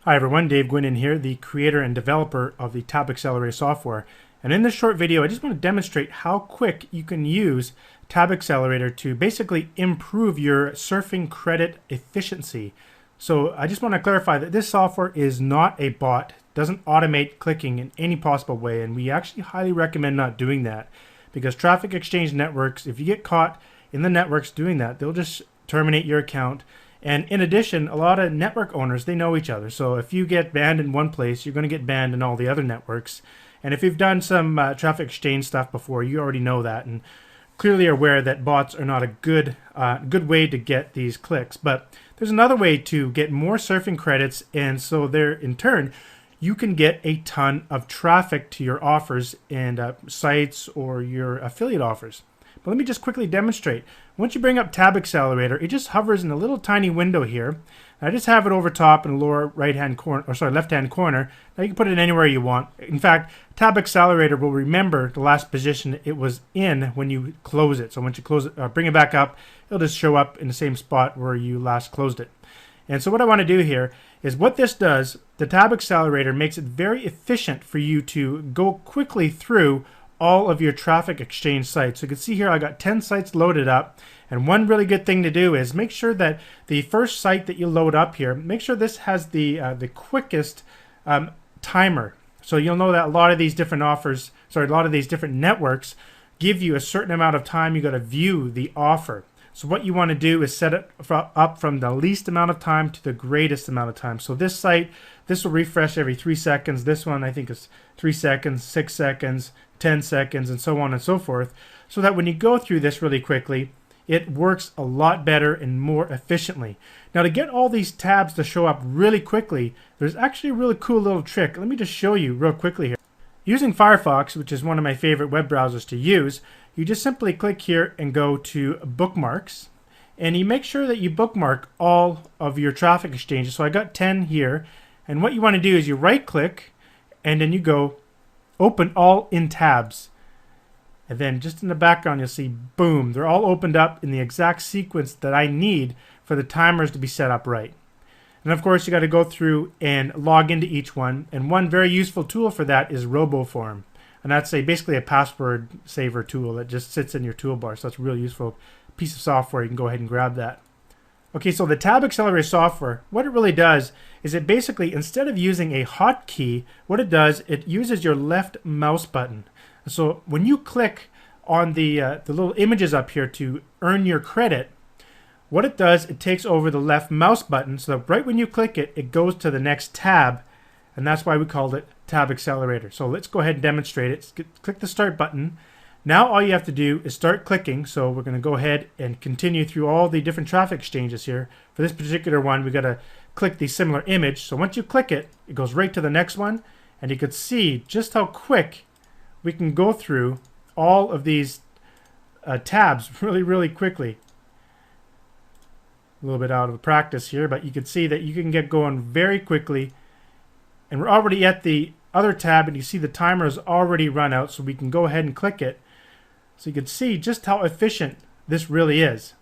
Hi everyone, Dave Gwynn here, the creator and developer of the Tab Accelerator software. And in this short video, I just want to demonstrate how quick you can use Tab Accelerator to basically improve your surfing credit efficiency. So I just want to clarify that this software is not a bot, doesn't automate clicking in any possible way, and we actually highly recommend not doing that because traffic exchange networks, if you get caught in the networks doing that, they'll just terminate your account. And in addition, a lot of network owners, they know each other. So if you get banned in one place, you're going to get banned in all the other networks. And if you've done some traffic exchange stuff before, you already know that and clearly are aware that bots are not a good way to get these clicks. But there's another way to get more surfing credits, and so there, in turn, you can get a ton of traffic to your offers and sites or your affiliate offers. But let me just quickly demonstrate. Once you bring up Tab Accelerator, it just hovers in a little tiny window here. I just have it over top in the lower right-hand corner, or sorry, left-hand corner. Now you can put it anywhere you want. In fact, Tab Accelerator will remember the last position it was in when you close it. So once you close it, bring it back up, it'll just show up in the same spot where you last closed it. And so what I want to do here is what this does, the Tab Accelerator makes it very efficient for you to go quickly through all of your traffic exchange sites. So you can see here I got 10 sites loaded up, and one really good thing to do is make sure that the first site that you load up here, make sure this has the quickest timer. So you'll know that a lot of these different networks give you a certain amount of time you got to view the offer. So what you want to do is set it up from the least amount of time to the greatest amount of time. So this site, this will refresh every 3 seconds. This one I think is 3 seconds, 6 seconds, 10 seconds, and so on and so forth. So that when you go through this really quickly, it works a lot better and more efficiently. Now to get all these tabs to show up really quickly, there's actually a really cool little trick. Let me just show you real quickly here. Using Firefox, which is one of my favorite web browsers to use, you just simply click here and go to bookmarks, and you make sure that you bookmark all of your traffic exchanges. So I got 10 here, and what you want to do is you right click and then you go open all in tabs, and then just in the background you'll see boom, they're all opened up in the exact sequence that I need for the timers to be set up right. And of course you got to go through and log into each one, and one very useful tool for that is RoboForm. And that's basically a password saver tool that just sits in your toolbar. So that's a really useful piece of software. You can go ahead and grab that. Okay, so the Tab Accelerator software, what it really does is it basically, instead of using a hotkey, what it does, it uses your left mouse button. So when you click on the little images up here to earn your credit, what it does, it takes over the left mouse button. So that right when you click it, it goes to the next tab. And that's why we called it Tab Accelerator. So let's go ahead and demonstrate it. Click the start button. Now all you have to do is start clicking. So we're going to go ahead and continue through all the different traffic exchanges here. For this particular one, we got to click the similar image. So once you click it, it goes right to the next one. And you can see just how quick we can go through all of these tabs really quickly. A little bit out of practice here, but you can see that you can get going very quickly. And we're already at the other tab, and you see the timer is already run out, so we can go ahead and click it. So you can see just how efficient this really is.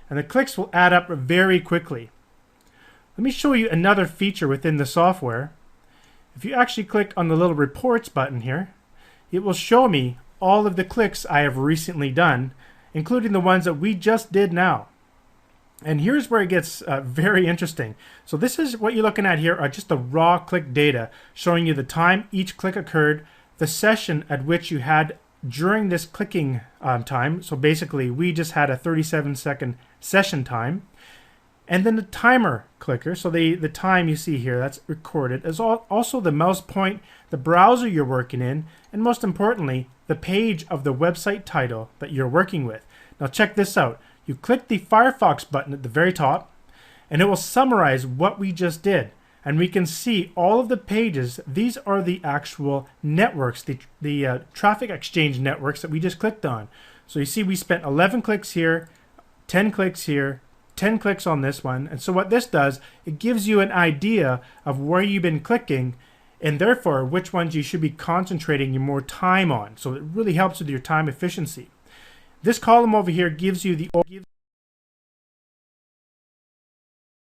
And the clicks will add up very quickly. Let me show you another feature within the software. If you actually click on the little reports button here, it will show me all of the clicks I have recently done, including the ones that we just did now. And here's where it gets very interesting. So this is what you're looking at here are just the raw click data showing you the time each click occurred, the session at which you had during this clicking time. So basically we just had a 37-second session time. And then the timer clicker, so the time you see here, that's recorded, is also the mouse point, the browser you're working in, and most importantly, the page of the website title that you're working with. Now check this out. You click the Firefox button at the very top, and it will summarize what we just did. And we can see all of the pages. These are the actual networks, the traffic exchange networks that we just clicked on. So you see we spent 11 clicks here, 10 clicks here, 10 clicks on this one. And so what this does, it gives you an idea of where you've been clicking, and therefore which ones you should be concentrating your more time on. So it really helps with your time efficiency. This column over here gives you the